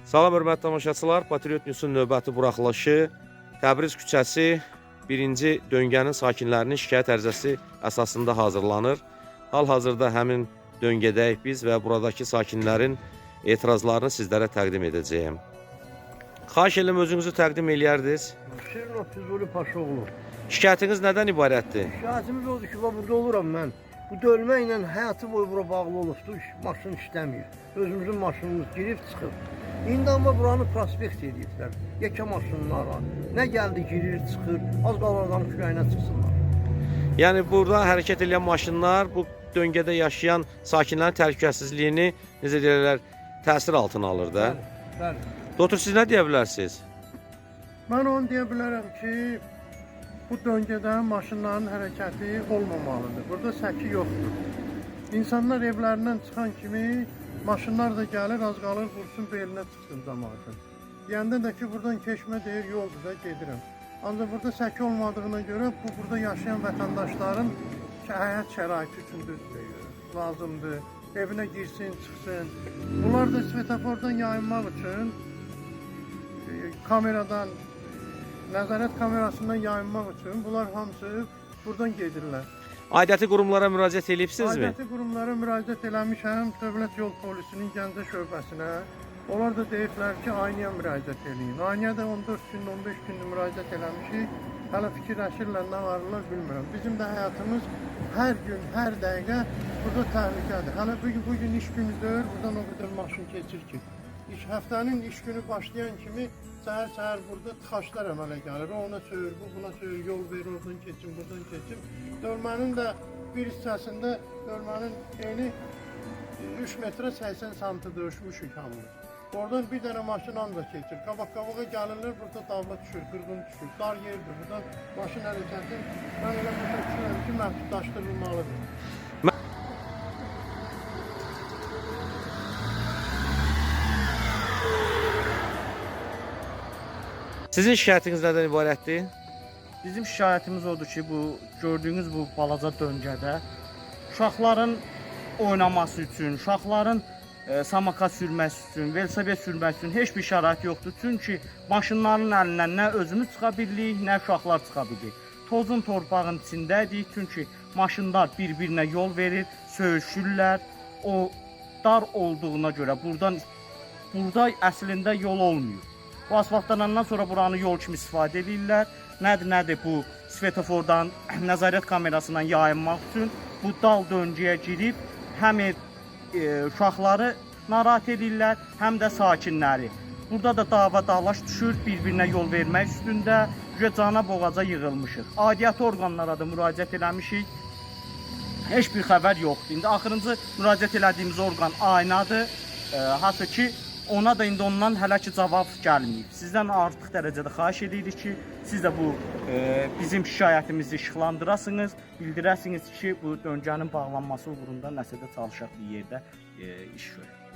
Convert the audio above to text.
Salam hörmətli tamaşaçılar, Patriot News'un növbəti buraxılışı Təbriz küçəsi 1-ci döngənin sakinlərinin şikayət ərizəsi əsasında hazırlanır. Hal-hazırda həmin döngədəyik biz və buradakı sakinlərin etirazlarını sizlərə təqdim edəcəyim. Xahiş edirəm özünüzü təqdim eləyərdiniz. Şirin Füzuli Paşaoğlu. Şikayətiniz nədən ibarətdir? Şikayətimiz odur ki, burada oluram mən. Bu dölmə ilə həyatı boyu bura bağlı olubdur, maşın işləmir. Özümüzün maşınımız girib çıxıb. İndi amma buranı prospekt ediblər. Yekə maşınlar var. Nə gəldi girir, çıxır, az qala adam kürəyinə çıxsınlar. Yəni burada hərəkət edən maşınlar bu döngədə yaşayan sakinlərin təhlükəsizliyini necə deyirlər, təsir altına alır da. Bəli. Doktor, siz nə deyə bilərsiniz? Mən onu deyə bilərəm ki, bu döngədə maşınların hərəkəti olmamalıdır. Burada səki yoxdur. İnsanlar evlərindən çıxan kimi maşınlar da gəlir, az qalır vursun belinə çıxsın cəmaatın. Deyəndə də ki, buradan keçmə deyir, yoldur da gedirəm. Ancaq burada səki olmadığına görə bu burada yaşayan vətəndaşların həyat şəraiti üçün lazımdır. Evinə girsin, çıxsın. Bunlar da svetofordan yayınmaq üçün kameradan, nəzarət kamerasından yayınmaq üçün bunlar hamısı buradan gedirlər. Aidiyyəti qurumlara müraciət edibsinizmi? Aidiyyəti qurumlara müraciət eləmişəm, Dövlət Yol Polisinin Gəncə şöbəsinə. Onlar da deyiblər ki, aynıya müraciət eləyin. Aynıya da 14 gün, 15 gün müraciət eləmişik. Hələ fikirləşirlər, nə varırlar bilmirəm. Bizim də həyatımız hər gün, hər dəqiqə burada təhlükədir. Hələ bugün iş günüdür, buradan o qədər maşın keçir ki. Həftənin iş günü başlayan kimi səhər-səhər burada tıxaçlar əmələ gəlir. O ona söyür, bu buna söyür, yol verir, oradan keçin, buradan keçin. Dölmənin də bir hissəsində dölmənin eni 3 metrə 80 santı döyüşmüşük hamımız. Oradan bir dənə maşın ancaq keçir. Qabaq-qabağa gəlirlər, burada davla düşür, qırğın düşür, dar yerdir. Buradan maşın hərəkəti, mən elə başa düşürəm ki, məhdudlaşdırılmalıdır. Sizin şikayətiniz nədən ibarətdir? Bizim şikayətimiz odur ki, bu gördüyünüz bu balaca döngədə uşaqların oynaması üçün, uşaqların samakat sürməsi üçün, velosiped sürməsi üçün heç bir şərait yoxdur. Çünki maşınların əlindən nə özümüz çıxa bilirik, nə uşaqlar çıxa bilir. Tozun torpağın içindədik, çünki maşınlar bir-birinə yol verir, söyüşürlər. O dar olduğuna görə burada əslində yol olmuyor. Bu asfaltlanandan sonra buranı yol kimi istifadə edirlər. Nədir bu svetofordan, nəzarət kamerasından yayınmaq üçün bu dal döngəyə girib həm uşaqları narahat edirlər, həm də sakinləri. Burada da dava-dalaş düşür, bir-birinə yol vermək üstündə cana boğaza yığılmışıq. Aidiyyəti orqanlara da müraciət eləmişik. Heç bir xəbər yoxdur. İndi axırıncı müraciət elədiyimiz orqan aynadır. Hətta ki, ona da indi ondan hələ ki cavab gəlməyib. Sizdən artıq dərəcədə xahiş edirik ki, siz də bu bizim şikayətimizi işıqlandırasınız, bildirəsiniz ki, bu döngənin bağlanması uğrunda nəsə də çalışaq bir yerdə iş görək.